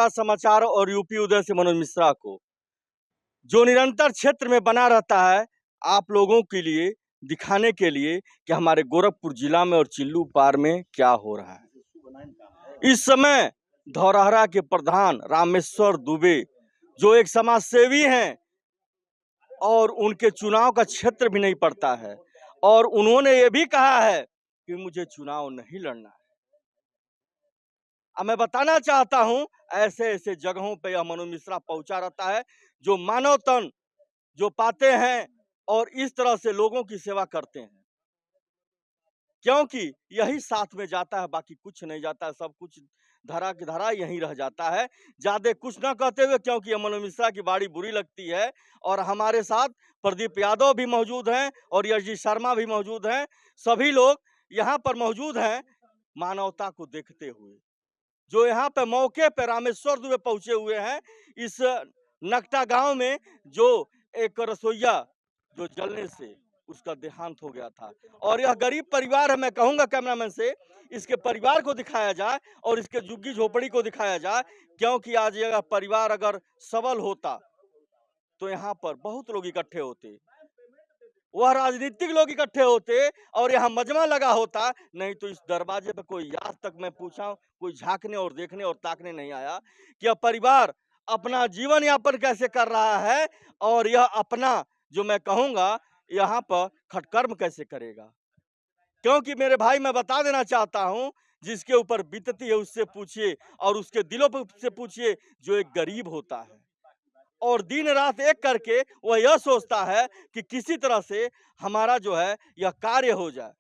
डाबरा समाचार और यूपी उदय से मनोज मिश्रा को, जो निरंतर क्षेत्र में बना रहता है आप लोगों के लिए दिखाने के लिए कि हमारे गोरखपुर जिला में और चिल्लू पार में क्या हो रहा है। इस समय धौरहरा के प्रधान रामेश्वर दुबे, जो एक समाज सेवी हैं और उनके चुनाव का क्षेत्र भी नहीं पड़ता है, और उन्होंने ये भी कहा है कि मुझे चुनाव नहीं लड़ना है। अब मैं बताना चाहता हूं, ऐसे ऐसे जगहों पे यह मनोज मिश्रा पहुंचा रहता है, जो मानव तन जो पाते हैं और इस तरह से लोगों की सेवा करते हैं, क्योंकि यही साथ में जाता है, बाकी कुछ नहीं जाता है, सब कुछ धरा की धरा यहीं रह जाता है। ज्यादा कुछ ना कहते हुए, क्योंकि ये मनोज मिश्रा की बाड़ी बुरी लगती है, और हमारे साथ प्रदीप यादव भी मौजूद हैं और यश जी शर्मा भी मौजूद हैं। सभी लोग यहाँ पर मौजूद हैं मानवता को देखते हुए। जो यहाँ पे मौके पे रामेश्वर दुबे पहुंचे हुए हैं, इस नकटा गांव में जो एक रसोईया जो जलने से उसका देहांत हो गया था, और यह गरीब परिवार है। मैं कहूंगा कैमरामैन से इसके परिवार को दिखाया जाए और इसके झुग्गी झोपड़ी को दिखाया जाए, क्योंकि आज यह परिवार अगर सबल होता तो यहाँ पर बहुत लोग इकट्ठे होते, वह राजनीतिक लोग इकट्ठे होते और यहाँ मजमा लगा होता। नहीं तो इस दरवाजे पे कोई आज तक मैं पूछा कोई झांकने और देखने और ताकने नहीं आया कि यह परिवार अपना जीवन यापन कैसे कर रहा है, और यह अपना जो मैं कहूंगा यहाँ पर खटकर्म कैसे करेगा। क्योंकि मेरे भाई, मैं बता देना चाहता हूं, जिसके ऊपर बीतती है उससे पूछिए, और उसके दिलों पर से पूछिए जो एक गरीब होता है और दिन रात एक करके वह यह सोचता है कि किसी तरह से हमारा जो है यह कार्य हो जाए।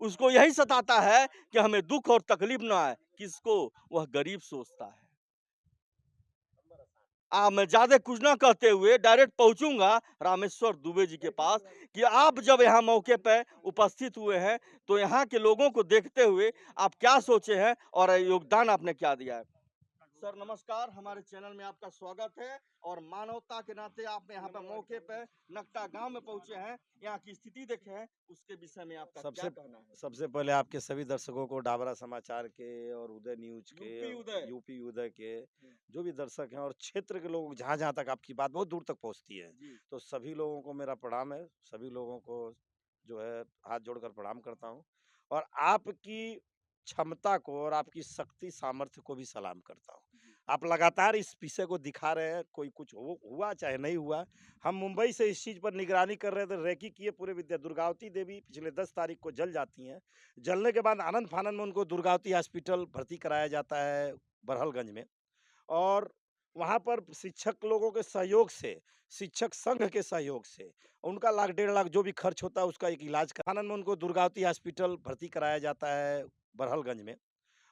उसको यही सताता है कि हमें दुख और तकलीफ ना आए। किसको? वह गरीब सोचता है। मैं ज्यादा कुछ ना कहते हुए डायरेक्ट पहुंचूंगा रामेश्वर दुबे जी के पास कि आप जब यहाँ मौके पर उपस्थित हुए हैं तो यहाँ के लोगों को देखते हुए आप क्या सोचे हैं और योगदान आपने क्या दिया है। सर नमस्कार, हमारे चैनल में आपका स्वागत है, और मानवता के नाते आप यहाँ पे मौके पे नकटा गांव में पहुंचे हैं, यहाँ की स्थिति देखे हैं, उसके विषय में आपका क्या कहना है। सबसे पहले आपके सभी दर्शकों को डाबरा समाचार के और उदय न्यूज के यूपी उदय के जो भी दर्शक हैं और क्षेत्र के लोग, जहाँ जहाँ तक आपकी बात बहुत दूर तक पहुँचती है, तो सभी लोगों को मेरा प्रणाम है। सभी लोगों को जो है हाथ जोड़कर प्रणाम करता हूँ, और आपकी क्षमता को और आपकी शक्ति सामर्थ्य को भी सलाम करता हूँ। आप लगातार इस विषय को दिखा रहे हैं, कोई कुछ हुआ चाहे नहीं हुआ। हम मुंबई से इस चीज़ पर निगरानी कर रहे थे, रेकी किए पूरे विद्या। दुर्गावती देवी पिछले 10 तारीख को जल जाती हैं। जलने के बाद आनंद फानन में उनको दुर्गावती हॉस्पिटल भर्ती कराया जाता है बरहलगंज में, और वहाँ पर शिक्षक लोगों के सहयोग से, शिक्षक संघ के सहयोग से उनका लाख 1.5 लाख जो भी खर्च होता है उसका एक इलाज कराने में उनको दुर्गावती हॉस्पिटल भर्ती कराया जाता है बरहलगंज में,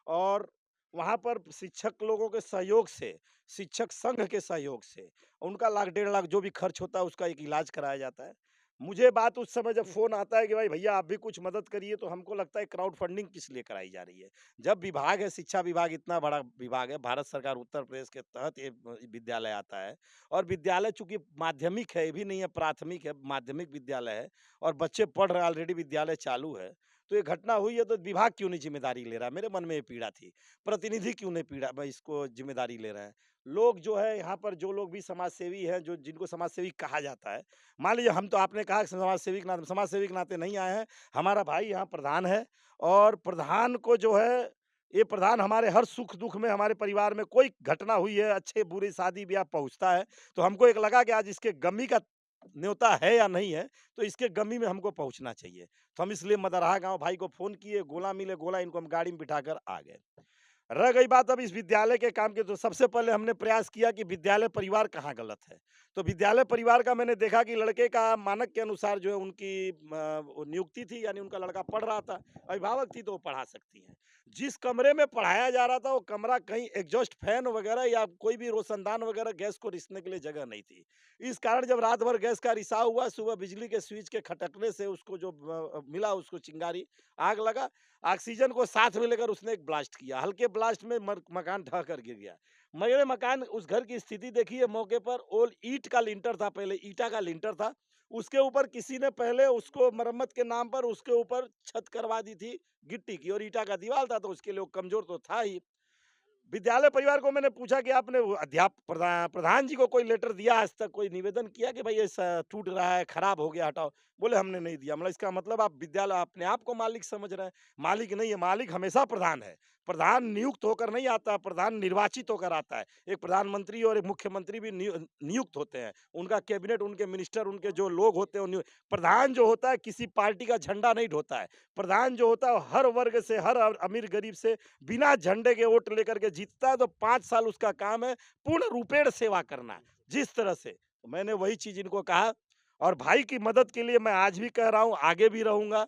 और वहाँ पर शिक्षक लोगों के सहयोग से, शिक्षक संघ के सहयोग से उनका लाख 1.5 लाख जो भी खर्च होता है उसका एक इलाज कराया जाता है। मुझे बात उस समय जब फ़ोन आता है कि भाई भैया आप भी कुछ मदद करिए, तो हमको लगता है क्राउड फंडिंग किस लिए कराई जा रही है। जब विभाग है, शिक्षा विभाग इतना बड़ा विभाग है, भारत सरकार उत्तर प्रदेश के तहत ये विद्यालय आता है, और विद्यालय चूँकि माध्यमिक है, ये भी नहीं है प्राथमिक है, माध्यमिक विद्यालय है, और बच्चे पढ़ रहे हैं, ऑलरेडी विद्यालय चालू है। तो ये घटना हुई है तो विभाग क्यों नहीं ज़िम्मेदारी ले रहा है? मेरे मन में ये पीड़ा थी। प्रतिनिधि क्यों नहीं पीड़ा भाई इसको ज़िम्मेदारी ले रहे हैं? लोग जो है यहाँ पर जो लोग भी समाज सेवी हैं, जो जिनको समाज सेवी कहा जाता है, मान लीजिए हम तो आपने कहा कि समाज सेवी के नाते नहीं आए हैं। हमारा भाई यहाँ प्रधान है, और प्रधान को जो है, ये प्रधान हमारे हर सुख-दुःख में, हमारे परिवार में कोई घटना हुई है, अच्छे-बुरे शादी-ब्याह पहुँचता है, तो हमको एक लगा कि आज इसके गमी का न्योता है या नहीं है, तो इसके गमी में हमको पहुँचना चाहिए। तो हम इसलिए मदरहा गाँव भाई को फ़ोन किए, गोला मिले, गोला इनको हम गाड़ी में बिठाकर आ गए। रह गई बात अब इस विद्यालय के काम की, तो सबसे पहले हमने प्रयास किया कि विद्यालय परिवार कहाँ गलत है। तो विद्यालय परिवार का मैंने देखा कि लड़के का मानक के अनुसार जो है उनकी वो नियुक्ति थी, यानी उनका लड़का पढ़ रहा था, अभिभावक थी तो वो पढ़ा सकती हैं। जिस कमरे में पढ़ाया जा रहा था वो कमरा कहीं एग्जॉस्ट फैन वगैरह या कोई भी रोशनदान वगैरह गैस को रिसने के लिए जगह नहीं थी। इस कारण जब रात भर गैस का रिसाव हुआ, सुबह बिजली के स्विच के खटकने से उसको जो मिला उसको चिंगारी, आग लगा। ऑक्सीजन को साथ में लेकर उसने एक ब्लास्ट किया। हल्के ब्लास्ट में मकान ढह कर गिर गया। मेरे मकान, उस घर की स्थिति देखिए, मौके पर ओल ईंट का लिंटर था, पहले ईंटा का लिंटर था। उसके ऊपर किसी ने पहले उसको मरम्मत के नाम पर उसके ऊपर छत करवा दी थी गिट्टी की, और ईंटा का दीवार था तो उसके लिए वो कमज़ोर तो था ही। विद्यालय परिवार को मैंने पूछा कि आपने वो प्रधान जी को कोई लेटर दिया, आज तक कोई निवेदन किया कि भाई ये टूट रहा है, खराब हो गया, हटाओ? बोले हमने नहीं दिया। मतलब इसका मतलब आप विद्यालय अपने आप को मालिक समझ रहे हैं। मालिक नहीं है, मालिक हमेशा प्रधान है। प्रधान नियुक्त होकर नहीं आता, प्रधान निर्वाचित होकर आता है। एक प्रधानमंत्री और एक मुख्यमंत्री भी नियुक्त होते हैं। उनका कैबिनेट, उनके मिनिस्टर, उनके जो लोग होते हैं, प्रधान जो होता है किसी पार्टी का झंडा नहीं ढोता है। प्रधान जो होता है हर वर्ग से, हर अमीर गरीब से बिना झंडे के वोट लेकर के जीतता है। तो 5 साल उसका काम है पूर्ण रूपेण सेवा करना। जिस तरह से तो मैंने वही चीज़ इनको कहा, और भाई की मदद के लिए मैं आज भी कह रहा हूँ, आगे भी रहूँगा।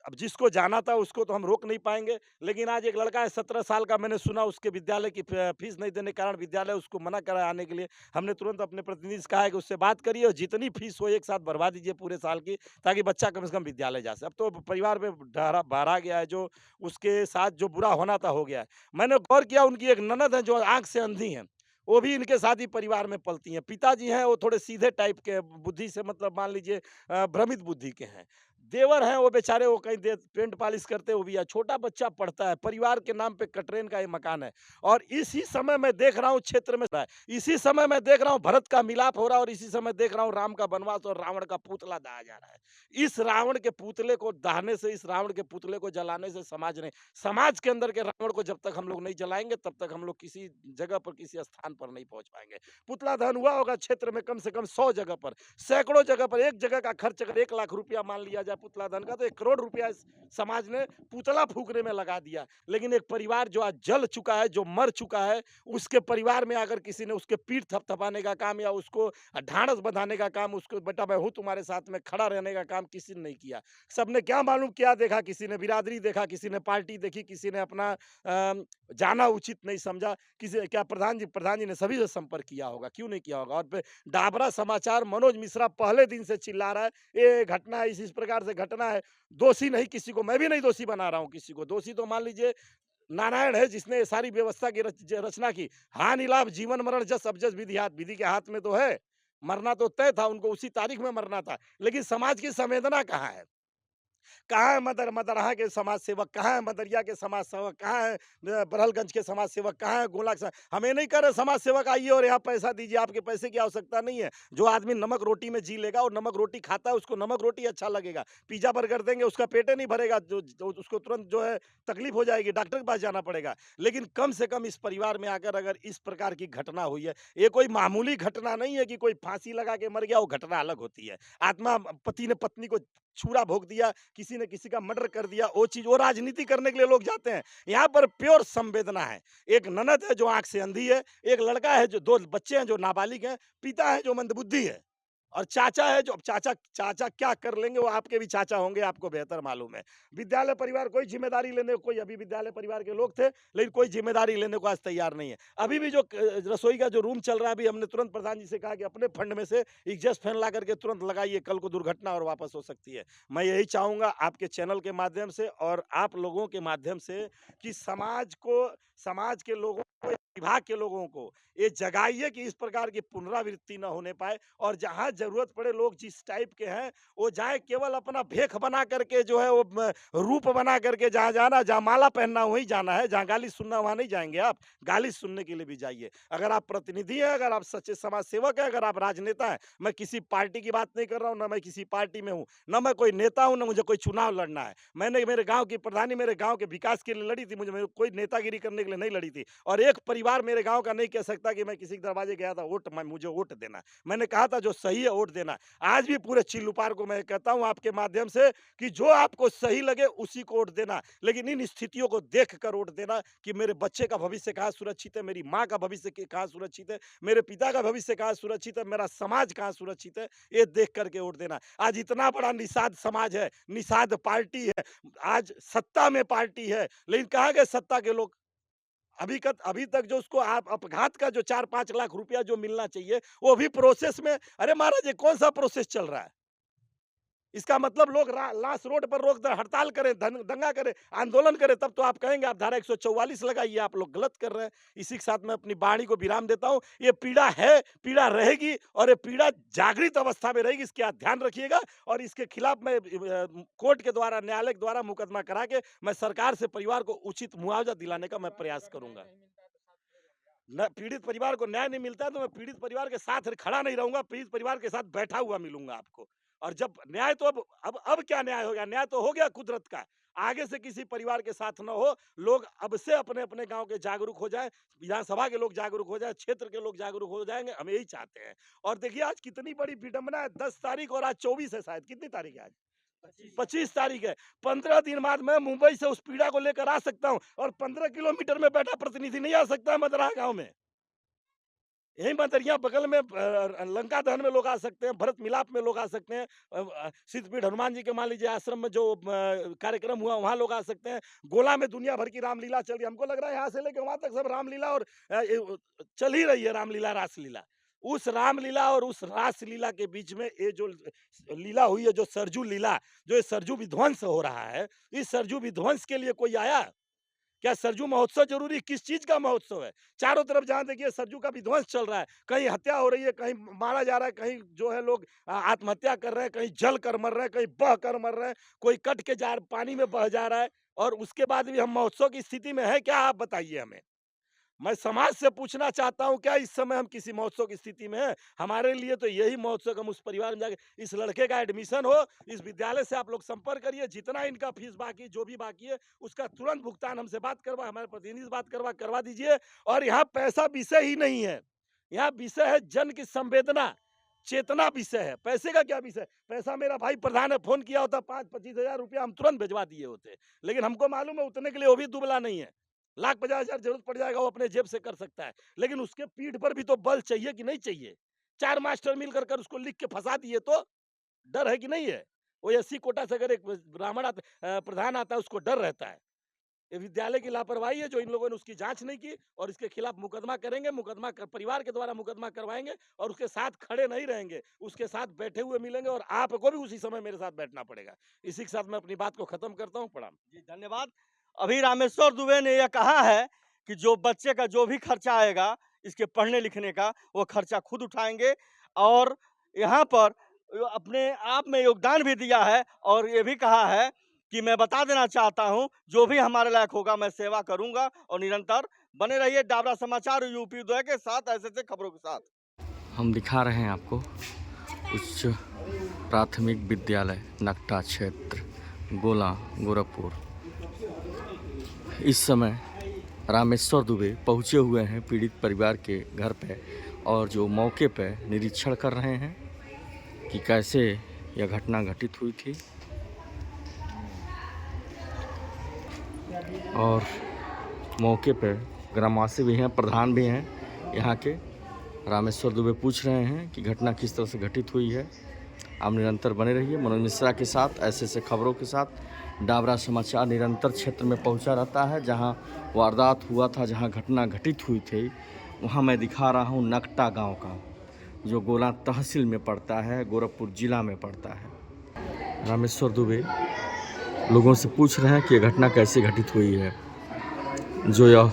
अब जिसको जाना था उसको तो हम रोक नहीं पाएँगे, लेकिन आज एक लड़का है 17 साल का, मैंने सुना उसके विद्यालय की फीस नहीं देने के कारण विद्यालय उसको मना करा आने के लिए। हमने तुरंत अपने प्रतिनिधि से कहा है कि उससे बात करिए और जितनी फीस हो एक साथ भरवा दीजिए पूरे साल की, ताकि बच्चा कम से कम विद्यालय जा सके। अब तो परिवार में भरा गया है, जो उसके साथ जो बुरा होना था हो गया है। मैंने गौर किया, उनकी एक ननद है जो आँख से अंधी हैं, वो भी इनके साथ ही परिवार में पलती हैं। पिताजी हैं वो थोड़े सीधे टाइप के, बुद्धि से मतलब मान लीजिए भ्रमित बुद्धि के हैं। देवर हैं वो बेचारे, वो कहीं पेंट पॉलिश करते, वो भी है। छोटा बच्चा पढ़ता है, परिवार के नाम पे कटरेन का ये मकान है। और इसी समय मैं देख रहा हूँ क्षेत्र में रहा है, इसी समय मैं देख रहा हूँ भरत का मिलाप हो रहा है, और इसी समय देख रहा हूँ राम का वनवास और रावण का पुतला दाहा जा रहा है। इस रावण के पुतले को दाहने से, इस रावण के पुतले को जलाने से समाज नहीं, समाज के अंदर के रावण को जब तक हम लोग नहीं जलाएंगे तब तक हम लोग किसी जगह पर, किसी स्थान पर नहीं पहुंच पाएंगे। पुतला दहन हुआ होगा क्षेत्र में कम से कम 100 जगह पर, सैकड़ों जगह पर। एक जगह का खर्च अगर 1 लाख रुपया मान लिया जाए पुतला दहन का, तो 1 करोड़ रुपया इस समाज ने पुतला फूकने में लगा दिया। लेकिन एक परिवार जो आज जल चुका है, जो मर चुका है, उसके परिवार में अगर किसी ने उसके पीठ थपथपाने का काम या उसको ढांढस बंधाने का काम, उसको बेटा मैं हूं तुम्हारे साथ में खड़ा रहने का काम किसी ने नहीं किया। सबने क्या मालूम क्या देखा, किसी ने बिरादरी देखा, किसी ने पार्टी देखी, किसी ने अपना जाना उचित नहीं समझा। किसी क्या प्रधान जी ने सभी से संपर्क किया होगा, क्यों नहीं किया होगा? और फिर डाबरा समाचार मनोज मिश्रा पहले दिन से चिल्ला रहा है, ये घटना है, इस प्रकार से घटना है। दोषी नहीं किसी को, मैं भी नहीं दोषी बना रहा हूँ किसी को। दोषी तो मान लीजिए नारायण है, जिसने ये सारी व्यवस्था की रचना की। हानि लाभ जीवन मरण जस अबजस विधि हाथ, विधि के हाथ में तो है। मरना तो तय था, उनको उसी तारीख में मरना था। लेकिन समाज की संवेदना कहाँ है? कहाँ है मदरहा के समाज सेवक, कहाँ है मदरिया के समाज सेवक, कहाँ है बरहलगंज के समाज सेवक, कहाँ है गोला के हम ये नहीं कर रहे समाज सेवक आइए और यहाँ पैसा दीजिए, आपके पैसे की आवश्यकता नहीं है। जो आदमी नमक रोटी में जी लेगा और नमक रोटी खाता है, उसको नमक रोटी अच्छा लगेगा। पिज्जा बर्गर देंगे उसका पेटे नहीं भरेगा, जो उसको तुरंत जो है तकलीफ हो जाएगी, डॉक्टर के पास जाना पड़ेगा। लेकिन कम से कम इस परिवार में आकर अगर इस प्रकार की घटना हुई है, ये कोई मामूली घटना नहीं है कि कोई फांसी लगा के मर गया, वो घटना अलग होती है। आत्मा, पति ने पत्नी को छुरा भोंक दिया, किसी ने किसी का मर्डर कर दिया, वो चीज़, वो राजनीति करने के लिए लोग जाते हैं। यहाँ पर प्योर संवेदना है। एक ननद है जो आँख से अंधी है, एक लड़का है जो 2 बच्चे हैं जो नाबालिग हैं, पिता है जो मंदबुद्धि है, और चाचा है जो, अब चाचा चाचा क्या कर लेंगे, वो आपके भी चाचा होंगे, आपको बेहतर मालूम है। विद्यालय परिवार कोई ज़िम्मेदारी लेने को, कोई अभी विद्यालय परिवार के लोग थे, लेकिन कोई ज़िम्मेदारी लेने को आज तैयार नहीं है। अभी भी जो रसोई का जो रूम चल रहा है, अभी हमने तुरंत प्रधान जी से कहा कि अपने फंड में से एग्जॉस्ट फैन ला करके तुरंत लगाइए, कल को दुर्घटना और वापस हो सकती है। मैं यही चाहूँगा आपके चैनल के माध्यम से और आप लोगों के माध्यम से कि समाज के लोगों को, विभाग के लोगों को ये जगाइए कि इस प्रकार की पुनरावृत्ति न होने पाए, और जहाँ ज़रूरत पड़े लोग जिस टाइप के हैं वो जाए, केवल अपना भेख बना करके जो है वो रूप बना करके जहाँ जाना, जहाँ माला पहनना वहीं जाना है, जहाँ गाली सुनना वहाँ नहीं जाएंगे आप। गाली सुनने के लिए भी जाइए। अगर आप प्रतिनिधि हैं, अगर आप सच्चे समाज सेवक हैं, अगर आप राजनेता हैं, मैं किसी पार्टी की बात नहीं कर रहा हूँ, ना मैं किसी पार्टी में हूँ, ना मैं कोई नेता हूँ, ना मुझे कोई चुनाव लड़ना है। मैंने मेरे गाँव की प्रधानी मेरे गाँव के विकास के लिए लड़ी थी, मुझे कोई नेतागिरी करने के लिए नहीं लड़ी थी। और एक परिवार मेरे गाँव का नहीं कह सकता कि मैं किसी के दरवाजे गया था वोट, मुझे वोट देना। मैंने कहा था जो सही है वोट देना। आज भी पूरे चिल्लूपार को मैं कहता हूँ आपके माध्यम से कि जो आपको सही लगे उसी को वोट देना, लेकिन इन स्थितियों को देख कर वोट देना कि मेरे बच्चे का भविष्य कहाँ सुरक्षित है, मेरी माँ का भविष्य कहाँ सुरक्षित है, मेरे पिता का भविष्य कहाँ सुरक्षित है, मेरा समाज कहाँ सुरक्षित है, ये देख करके वोट देना। आज इतना बड़ा निषाद समाज है, निषाद पार्टी है, आज सत्ता में पार्टी है, लेकिन कहाँ गए सत्ता के लोग? अभी तक जो उसको आप अपघात का जो 4-5 लाख रुपया जो मिलना चाहिए, वो भी प्रोसेस में। अरे महाराज, ये कौन सा प्रोसेस चल रहा है? इसका मतलब लोग लाश रोड पर रोक दे, हड़ताल करें, दंगा करें, आंदोलन करें, तब तो आप कहेंगे आप धारा 144 लगाइए, आप लोग गलत कर रहे हैं। इसी के साथ मैं अपनी वाणी को विराम देता हूँ। ये पीड़ा है, पीड़ा रहेगी, और ये पीड़ा जागृत अवस्था में रहेगी, इसका ध्यान रखिएगा। और इसके खिलाफ मैं कोर्ट के द्वारा, न्यायालय के द्वारा मुकदमा करा के मैं सरकार से परिवार को उचित मुआवजा दिलाने का मैं प्रयास करूंगा। पीड़ित परिवार को न्याय नहीं मिलता है तो मैं पीड़ित परिवार के साथ खड़ा नहीं रहूंगा, पीड़ित परिवार के साथ बैठा हुआ मिलूंगा आपको। और जब न्याय तो अब क्या न्याय हो गया? न्याय तो हो गया कुदरत का। आगे से किसी परिवार के साथ न हो, लोग अब से अपने अपने गांव के जागरूक हो जाएं, विधानसभा के लोग जागरूक हो जाएं, क्षेत्र के लोग जागरूक हो जाएंगे, हम यही चाहते हैं। और देखिए आज कितनी बड़ी विडंबना है, 10 तारीख और आज 24 है शायद, कितनी तारीख है आज? 25 तारीख है। 15 दिन बाद मैं मुंबई से उस पीड़ा को लेकर आ सकता हूं और 15 किलोमीटर में बैठा प्रतिनिधि नहीं आ सकता है मदरा गांव में। यही मदरिया बगल में लंका दहन में लोग आ सकते हैं, भरत मिलाप में लोग आ सकते हैं, सिद्धपीठ हनुमान जी के मान लीजिए आश्रम में जो कार्यक्रम हुआ वहाँ लोग आ सकते हैं। गोला में दुनिया भर की रामलीला चल रही है, हमको लग रहा है यहाँ से लेकर वहाँ तक सब रामलीला और चल ही रही है रामलीला रासलीला। उस रामलीला और उस रासलीला के बीच में ये जो लीला हुई है, जो सरजू लीला, जो ये सरजू विध्वंस हो रहा है, इस सरजू विध्वंस के लिए कोई आया? क्या सरजू महोत्सव जरूरी? किस चीज का महोत्सव है? चारों तरफ जहां देखिए सरजू का विध्वंस चल रहा है, कहीं हत्या हो रही है, कहीं मारा जा रहा है, कहीं जो है लोग आत्महत्या कर रहे हैं, कहीं जल कर मर रहे हैं, कहीं बह कर मर रहे हैं, कोई कट के जा पानी में बह जा रहा है, और उसके बाद भी हम महोत्सव की स्थिति में है क्या? आप बताइए हमें। मैं समाज से पूछना चाहता हूं, क्या इस समय हम किसी महोत्सव की स्थिति में हैं? हमारे लिए तो यही महोत्सव, हम उस परिवार में जाके इस लड़के का एडमिशन हो, इस विद्यालय से आप लोग संपर्क करिए, जितना इनका फीस बाकी जो भी बाकी है उसका तुरंत भुगतान हमसे बात करवा, हमारे प्रतिनिधि से बात करवा दीजिए। और यहाँ पैसा विषय ही नहीं है, यहाँ विषय है जन की संवेदना, चेतना विषय है। पैसे का क्या विषय? पैसा मेरा भाई प्रधान है, फोन किया होता 5-25 हजार रुपया हम तुरंत भिजवा दिए होते, लेकिन हमको मालूम है उतने के लिए वो भी दुबला नहीं है। 1,50,000 जरूरत पड़ जाएगा वो अपने जेब से कर सकता है, लेकिन उसके पीठ पर भी तो बल चाहिए कि नहीं चाहिए? 4 मास्टर मिलकर कर उसको लिख के फंसा दिए तो डर है कि नहीं है? वो एससी कोटा से अगर एक ब्राह्मण प्रधान आता है उसको डर रहता है। ये विद्यालय की लापरवाही है जो इन लोगों ने उसकी जांच नहीं की, और इसके खिलाफ मुकदमा करेंगे, परिवार के द्वारा मुकदमा करवाएंगे और उसके साथ खड़े नहीं रहेंगे, उसके साथ बैठे हुए मिलेंगे, और आपको भी उसी समय मेरे साथ बैठना पड़ेगा। इसी के साथ मैं अपनी बात को खत्म करता हूँ। प्रणाम जी, धन्यवाद। अभी रामेश्वर दुबे ने यह कहा है कि जो बच्चे का जो भी खर्चा आएगा इसके पढ़ने लिखने का, वो खर्चा खुद उठाएंगे, और यहाँ पर अपने आप में योगदान भी दिया है, और ये भी कहा है कि मैं बता देना चाहता हूँ जो भी हमारे लायक होगा मैं सेवा करूंगा। और निरंतर बने रहिए डाबरा समाचार यूपी उदय के साथ, ऐसे खबरों के साथ। हम दिखा रहे हैं आपको उच्च प्राथमिक विद्यालय नकटा क्षेत्र गोला गोरखपुर। इस समय रामेश्वर दुबे पहुंचे हुए हैं पीड़ित परिवार के घर पे, और जो मौके पे निरीक्षण कर रहे हैं कि कैसे यह घटना घटित हुई थी। और मौके पे ग्रामवासी भी हैं, प्रधान भी हैं यहाँ के। रामेश्वर दुबे पूछ रहे हैं कि घटना किस तरह से घटित हुई है। आप निरंतर बने रहिए मनोज मिश्रा के साथ, ऐसे खबरों के साथ। डाबरा समाचार निरंतर क्षेत्र में पहुंचा रहता है, जहां वारदात हुआ था, जहां घटना घटित हुई थी, वहां मैं दिखा रहा हूं नकटा गांव का, जो गोला तहसील में पड़ता है, गोरखपुर जिला में पड़ता है। रामेश्वर दुबे लोगों से पूछ रहे हैं कि यह घटना कैसे घटित हुई है, जो यह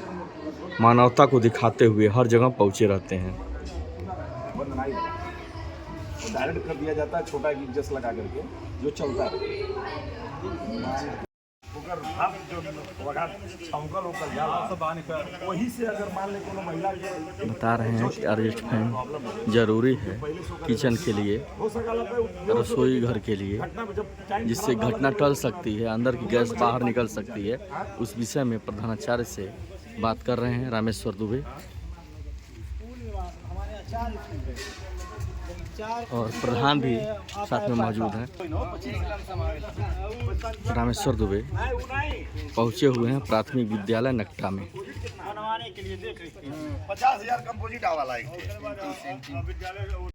मानवता को दिखाते हुए हर जगह पहुंचे रहते हैं। डायरेक्ट कर दिया जाता है छोटा गिरजस लगा करके जो चलता है, वही से अगर मान ले कोनो महिला के बता रहे हैं कि अरेस्ट फैन जरूरी है किचन के लिए, रसोई घर के लिए, जिससे घटना टल सकती है, अंदर की गैस बाहर निकल सकती है। उस विषय में प्रधानाचार्य से बात कर रहे हैं रामेश्वर दुबे, और प्रधान भी साथ में मौजूद हैं। रामेश्वर दुबे पहुंचे हुए हैं प्राथमिक विद्यालय नकटा में। 50,000 कंपोजिट आवा लायक